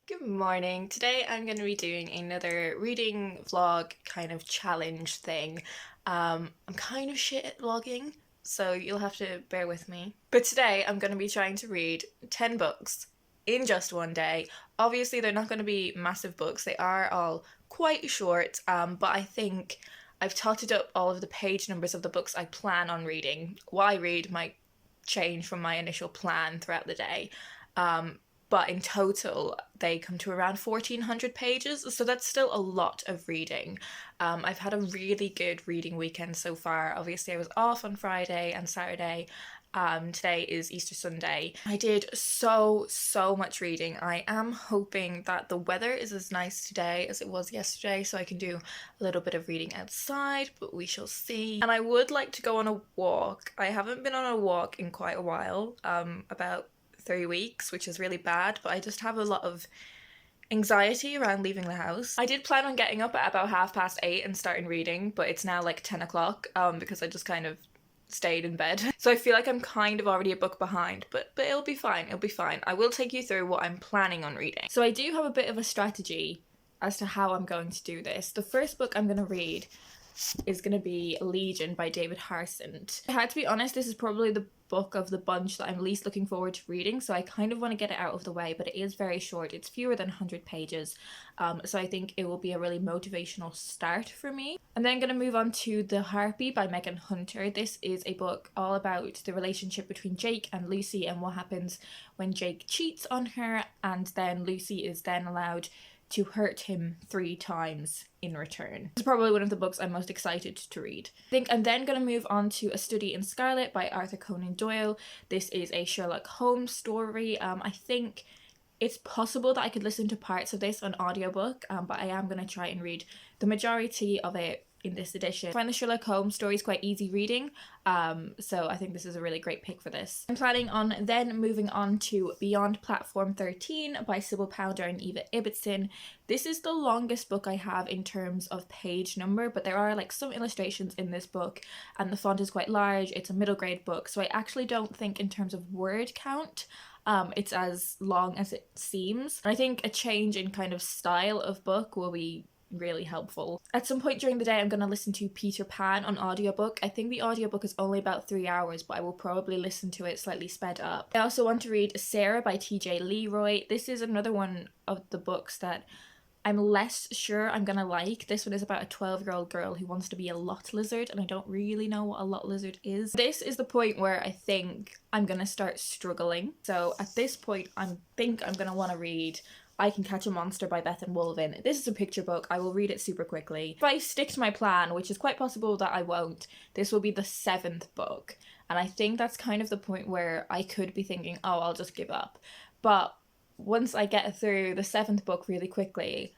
Good morning. Today I'm going to be doing another reading vlog kind of challenge thing. I'm kind of shit at vlogging, so you'll have to bear with me. But today I'm going to be trying to read 10 books in just one day. Obviously, they're not going to be massive books, they are all quite short, but I think I've totted up all of the page numbers of the books I plan on reading. What I read might change from my initial plan throughout the day. Um, but in total they come to around 1400 pages, so that's still a lot of reading. I've had a really good reading weekend so far. Obviously I was off on Friday and Saturday. Today is Easter Sunday. I did so much reading. I am hoping that the weather is as nice today as it was yesterday, so I can do a little bit of reading outside, but we shall see. And I would like to go on a walk. I haven't been on a walk in quite a while, about 3 weeks, which is really bad, but I just have a lot of anxiety around leaving the house. I did plan on getting up at about 8:30 and starting reading, but it's now like 10 o'clock because I just kind of stayed in bed. So I feel like I'm kind of already a book behind, but it'll be fine, it'll be fine. I will take you through what I'm planning on reading. So I do have a bit of a strategy as to how I'm going to do this. The first book I'm going to read is going to be Legion by David Harsent. I had to be honest, this is probably the book of the bunch that I'm least looking forward to reading, so I kind of want to get it out of the way, but it is very short. It's fewer than 100 pages, so I think it will be a really motivational start for me. I'm then going to move on to The Harpy by Megan Hunter. This is a book all about the relationship between Jake and Lucy and what happens when Jake cheats on her, and then Lucy is then allowed to hurt him 3 times in return. It's probably one of the books I'm most excited to read. I think I'm then going to move on to A Study in Scarlet by Arthur Conan Doyle. This is a Sherlock Holmes story. I think it's possible that I could listen to parts of this on audiobook, but I am going to try and read the majority of it in this edition. I find the Sherlock Holmes stories quite easy reading, so I think this is a really great pick for this. I'm planning on then moving on to Beyond Platform 13 by Sybil Pounder and Eva Ibbotson. This is the longest book I have in terms of page number, but there are like some illustrations in this book and the font is quite large. It's a middle grade book, so I actually don't think in terms of word count it's as long as it seems. And I think a change in kind of style of book will be really helpful. At some point during the day I'm going to listen to Peter Pan on audiobook. I think the audiobook is only about 3 hours, but I will probably listen to it slightly sped up. I also want to read Sarah by TJ Leroy. This is another one of the books that I'm less sure I'm gonna like. This one is about a 12-year-old girl who wants to be a lot lizard, and I don't really know what a lot lizard is. This is the point where I think I'm gonna start struggling. So at this point I think I'm gonna want to read I Can Catch a Monster by Bethan Wolvin. This is a picture book. I will read it super quickly. If I stick to my plan, which is quite possible that I won't, this will be the 7th book. And I think that's kind of the point where I could be thinking, oh, I'll just give up. But once I get through the 7th book really quickly,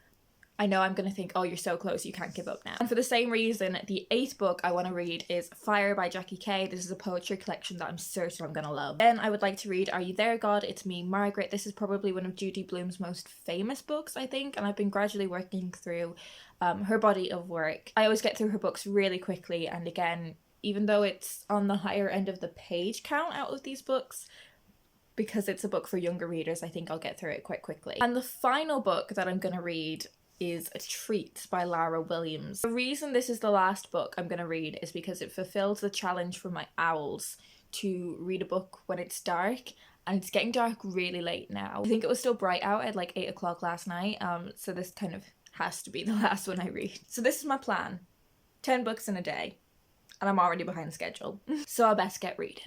I know I'm going to think, oh, you're so close, you can't give up now. And for the same reason, the 8th book I want to read is Fire by Jackie Kay. This is a poetry collection that I'm certain I'm going to love. Then I would like to read Are You There, God? It's Me, Margaret. This is probably one of Judy Blume's most famous books, I think, and I've been gradually working through her body of work. I always get through her books really quickly, and again, even though it's on the higher end of the page count out of these books, because it's a book for younger readers, I think I'll get through it quite quickly. And the final book that I'm going to read is A Treat by Lara Williams. The reason this is the last book I'm going to read is because it fulfills the challenge for my owls to read a book when it's dark, and it's getting dark really late now. I think it was still bright out at like 8 o'clock last night, so this kind of has to be the last one I read. So this is my plan. 10 books in a day, and I'm already behind schedule. So I best get reading.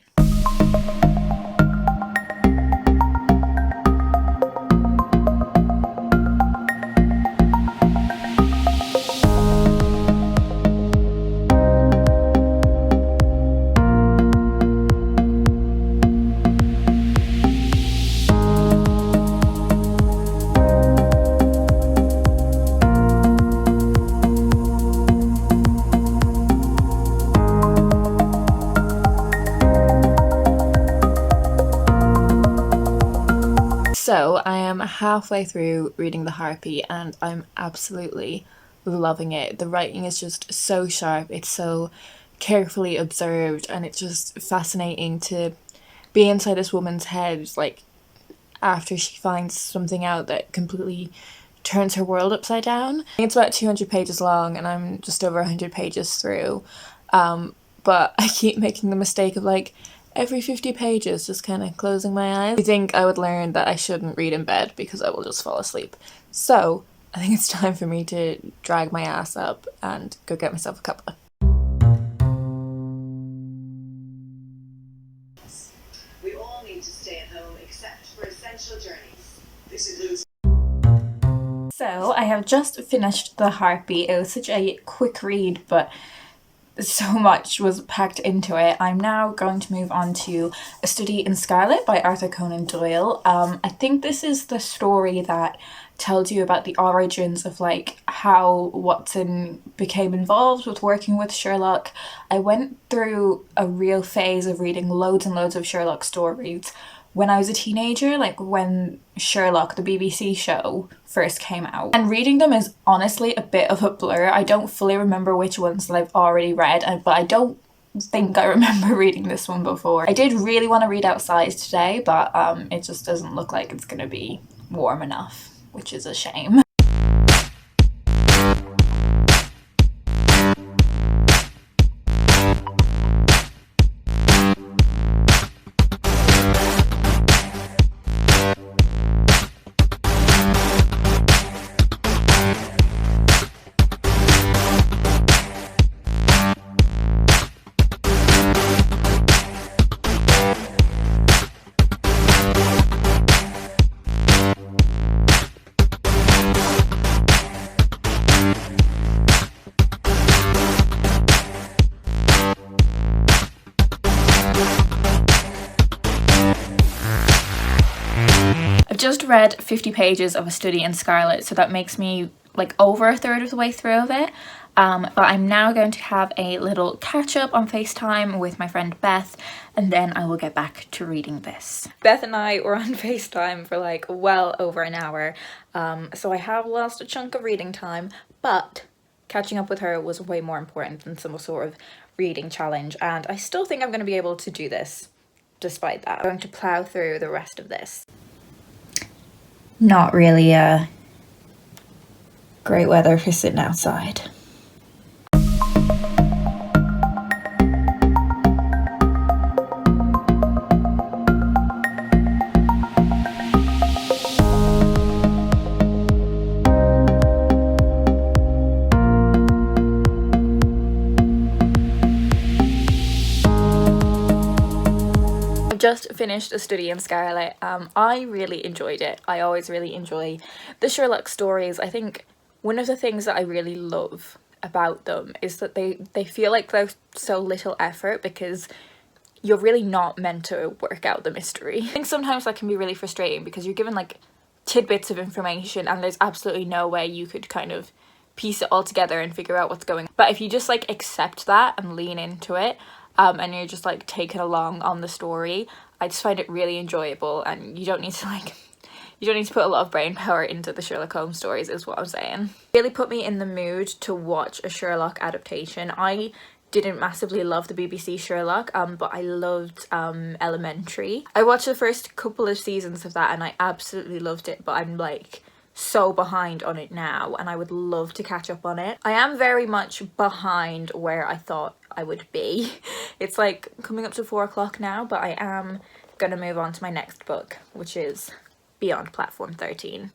So I am halfway through reading The Harpy and I'm absolutely loving it. The writing is just so sharp, it's so carefully observed, and it's just fascinating to be inside this woman's head, like after she finds something out that completely turns her world upside down. It's about 200 pages long and I'm just over 100 pages through. But I keep making the mistake of like every 50 pages just kind of closing my eyes. I think I would learn that I shouldn't read in bed because I will just fall asleep. So I think it's time for me to drag my ass up and go get myself a cuppa. We all need to stay at home except for essential journeys. This includes. So I have just finished The Heartbeat. It was such a quick read, but so much was packed into it. I'm now going to move on to A Study in Scarlet by Arthur Conan Doyle. I think this is the story that tells you about the origins of like how Watson became involved with working with Sherlock. I went through a real phase of reading loads and loads of Sherlock stories when I was a teenager, like when Sherlock, the BBC show, first came out. And reading them is honestly a bit of a blur. I don't fully remember which ones that I've already read, but I don't think I remember reading this one before. I did really want to read Outside today, but it just doesn't look like it's gonna be warm enough, which is a shame. I've just read 50 pages of A Study in Scarlet, so that makes me like over a third of the way through of it. But I'm now going to have a little catch up on FaceTime with my friend Beth, and then I will get back to reading this. Beth and I were on FaceTime for like well over an hour, so I have lost a chunk of reading time, but catching up with her was way more important than some sort of reading challenge, and I still think I'm going to be able to do this despite that. I'm going to plow through the rest of this. Not really great weather for sitting outside. Just finished A Study in Scarlet. I really enjoyed it. I always really enjoy the Sherlock stories. I think one of the things that I really love about them is that they feel like there's so little effort because you're really not meant to work out the mystery. I think sometimes that can be really frustrating because you're given like tidbits of information and there's absolutely no way you could kind of piece it all together and figure out what's going on. But if you just like accept that and lean into it, and you're just like taken along on the story, I just find it really enjoyable, and you don't need to put a lot of brain power into the Sherlock Holmes stories is what I'm saying. It really put me in the mood to watch a Sherlock adaptation. I didn't massively love the BBC Sherlock, but I loved Elementary. I watched the first couple of seasons of that and I absolutely loved it, but I'm like so behind on it now and I would love to catch up on it. I am very much behind where I thought I would be. It's like coming up to 4 o'clock now, but I am gonna move on to my next book, which is Beyond Platform 13.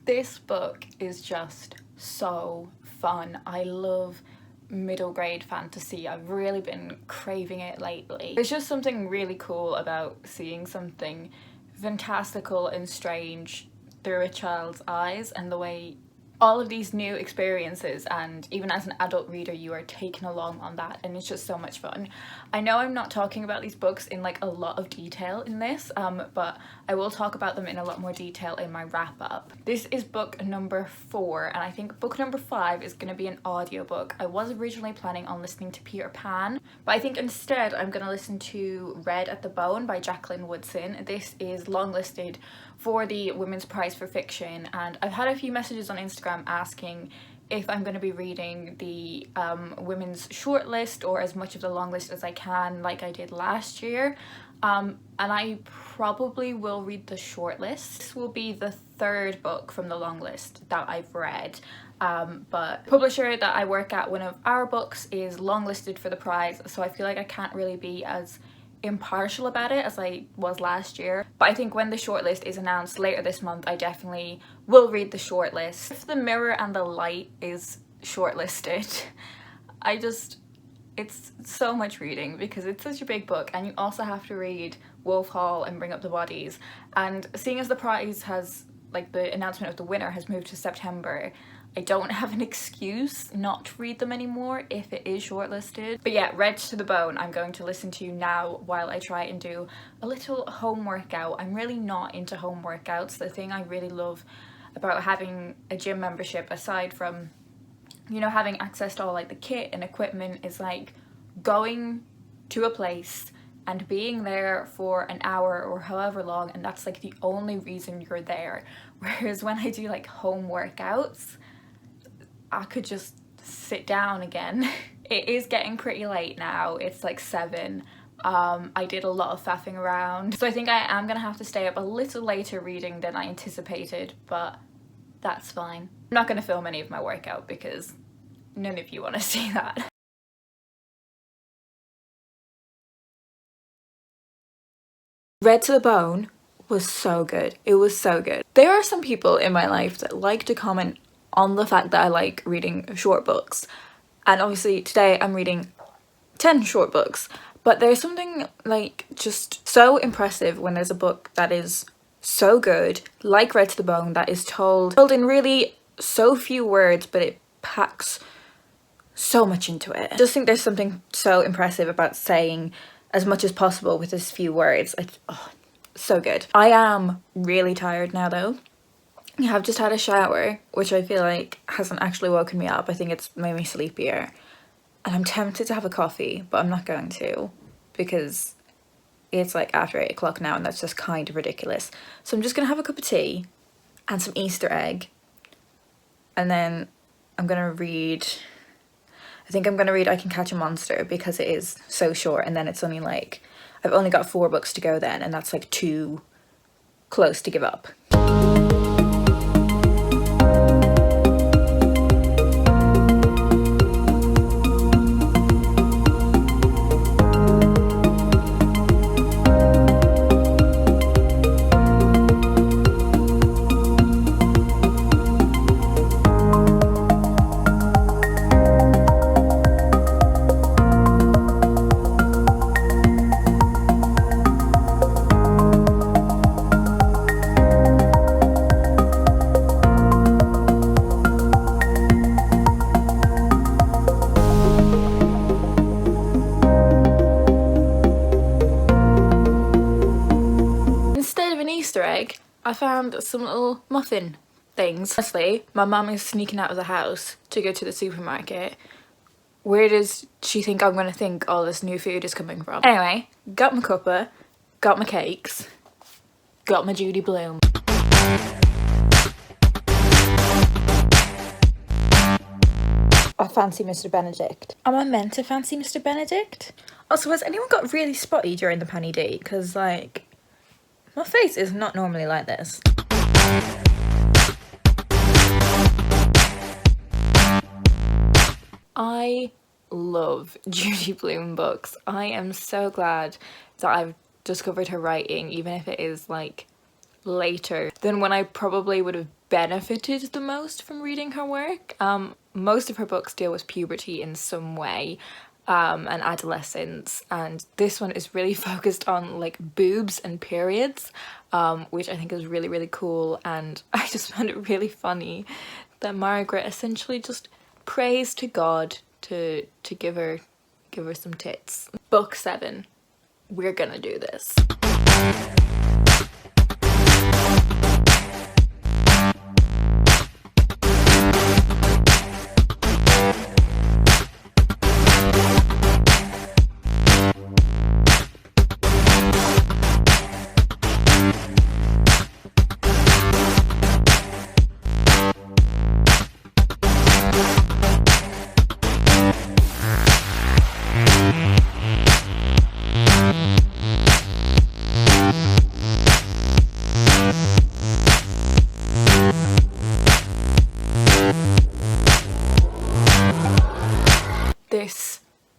This book is just so fun. I love middle grade fantasy. I've really been craving it lately. There's just something really cool about seeing something fantastical and strange through a child's eyes, and the way all of these new experiences, and even as an adult reader you are taken along on that, and it's just so much fun. I know I'm not talking about these books in like a lot of detail in this, but I will talk about them in a lot more detail in my wrap up. This is book number 4, and I think book number 5 is going to be an audiobook. I was originally planning on listening to Peter Pan, but I think instead I'm going to listen to Red at the Bone by Jacqueline Woodson. This is longlisted for the Women's Prize for Fiction, and I've had a few messages on Instagram asking if I'm going to be reading the women's shortlist or as much of the long list as I can, like I did last year. And I probably will read the shortlist. This will be the third book from the long list that I've read. But the publisher that I work at, one of our books is longlisted for the prize, so I feel like I can't really be as impartial about it as I was last year. But I think when the shortlist is announced later this month, I definitely will read the shortlist. If The Mirror and the Light is shortlisted, it's so much reading because it's such a big book, and you also have to read Wolf Hall and Bring Up the Bodies. And seeing as the prize has, like, the announcement of the winner has moved to September, I don't have an excuse not to read them anymore if it is shortlisted. But yeah, Read to the Bone I'm going to listen to now while I try and do a little home workout. I'm really not into home workouts. The thing I really love about having a gym membership, aside from, you know, having access to all like the kit and equipment, is like going to a place and being there for an hour or however long, and that's like the only reason you're there. Whereas when I do like home workouts, I could just sit down again. It is getting pretty late now. It's like 7. I did a lot of faffing around, so I think I am gonna have to stay up a little later reading than I anticipated, but that's fine. I'm not gonna film any of my workout because none of you want to see that. Read to the Bone was so good. It was so good. There are some people in my life that like to comment on the fact that I like reading short books, and obviously today I'm reading 10 short books, but there's something like just so impressive when there's a book that is so good, like Read to the Bone, that is told in really so few words, but it packs so much into it. I just think there's something so impressive about saying as much as possible with as few words. So good. I am really tired now though. I have just had a shower, which I feel like hasn't actually woken me up. I think it's made me sleepier. And I'm tempted to have a coffee, but I'm not going to because it's like after 8 o'clock now, and that's just kind of ridiculous. So I'm just gonna have a cup of tea and some Easter egg, and then I'm gonna read, I think I'm gonna read I Can Catch a Monster because it is so short, and then it's only like, I've only got 4 books to go then, and that's like too close to give up. Easter egg, I found some little muffin things. Honestly, my mum is sneaking out of the house to go to the supermarket. Where does she think I'm gonna think all this new food is coming from? Anyway, got my cuppa, got my cakes, got my Judy Bloom. I fancy Mr. Benedict. Am I meant to fancy Mr. Benedict? Also, has anyone got really spotty during the Panny D? Because, like, my face is not normally like this. I love Judy Bloom books. I am so glad that I've discovered her writing, even if it is, like, later than when I probably would have benefited the most from reading her work. Most of her books deal with puberty in some way, and adolescence, and this one is really focused on like boobs and periods, which I think is really, really cool. And I just found it really funny that Margaret essentially just prays to God to give her some tits. Book 7. We're gonna do this.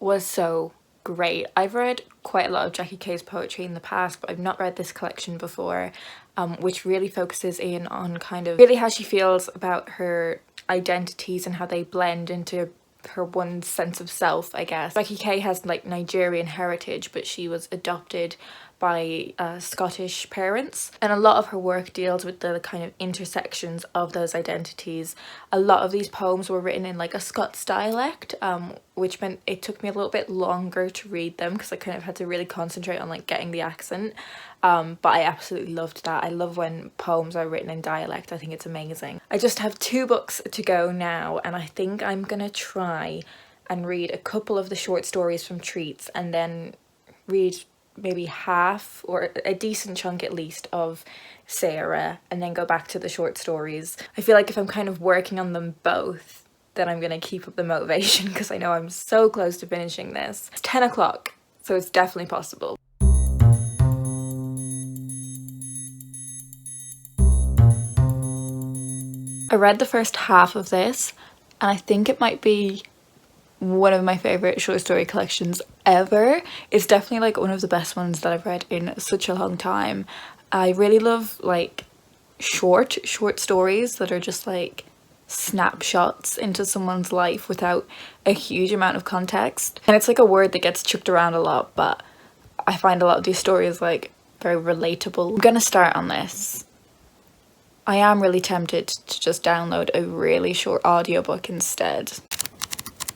was so great. I've read quite a lot of Jackie Kay's poetry in the past, but I've not read this collection before, which really focuses in on kind of really how she feels about her identities and how they blend into her one sense of self, I guess. Jackie Kay has like Nigerian heritage, but she was adopted by Scottish parents, and a lot of her work deals with the kind of intersections of those identities. A lot of these poems were written in like a Scots dialect, which meant it took me a little bit longer to read them because I kind of had to really concentrate on like getting the accent, but I absolutely loved that. I love when poems are written in dialect. I think it's amazing. I just have 2 books to go now, and I think I'm gonna try and read a couple of the short stories from Treats and then read maybe half or a decent chunk at least of Sarah and then go back to the short stories. I feel like if I'm kind of working on them both, then I'm gonna keep up the motivation because I know I'm so close to finishing this. It's 10 o'clock, so it's definitely possible. I read the first half of this and I think it might be one of my favorite short story collections ever. It's definitely like one of the best ones that I've read in such a long time. I really love like short stories that are just like snapshots into someone's life without a huge amount of context. And it's like a word that gets chucked around a lot, but I find a lot of these stories like very relatable. I'm gonna start on this. I am really tempted to just download a really short audiobook instead.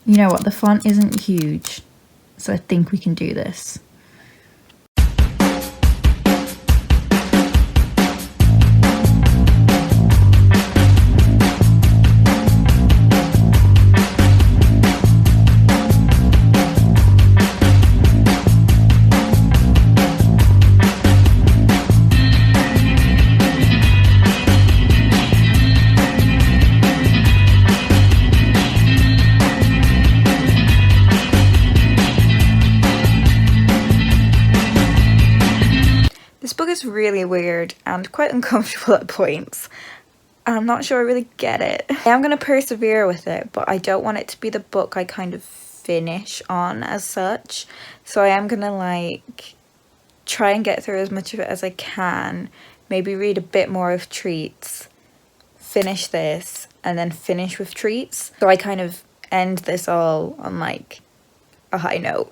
You know what, the font isn't huge, so I think we can do this. This book is really weird and quite uncomfortable at points, and I'm not sure I really get it. I am going to persevere with it, but I don't want it to be the book I kind of finish on as such. So I am going to like try and get through as much of it as I can, maybe read a bit more of Treats, finish this, and then finish with Treats. So I kind of end this all on like a high note.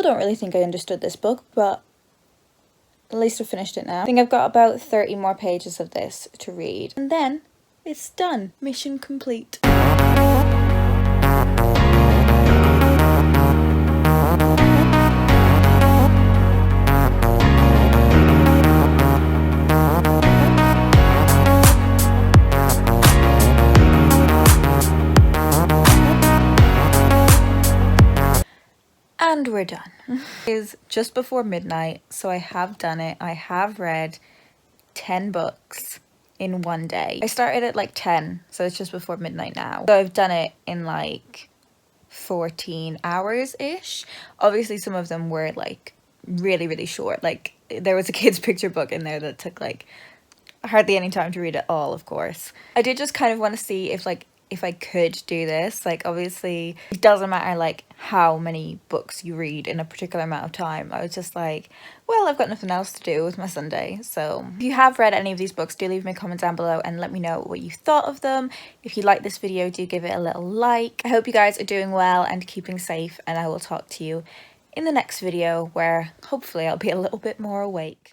Don't really think I understood this book, but at least I've finished it now. I think I've got about 30 more pages of this to read, and then it's done. Mission complete. And we're done. It is just before midnight, so I have done it. I have read 10 books in one day. I started at like 10, so it's just before midnight now. So I've done it in like 14 hours-ish. Obviously some of them were like really short. Like there was a kid's picture book in there that took like hardly any time to read at all, of course. I did just kind of want to see if I could do this. Like obviously it doesn't matter like how many books you read in a particular amount of time. I was just like, well, I've got nothing else to do with my Sunday. So if you have read any of these books, do leave me a comment down below and let me know what you thought of them. If you like this video, do give it a little like. I hope you guys are doing well and keeping safe, and I will talk to you in the next video where hopefully I'll be a little bit more awake.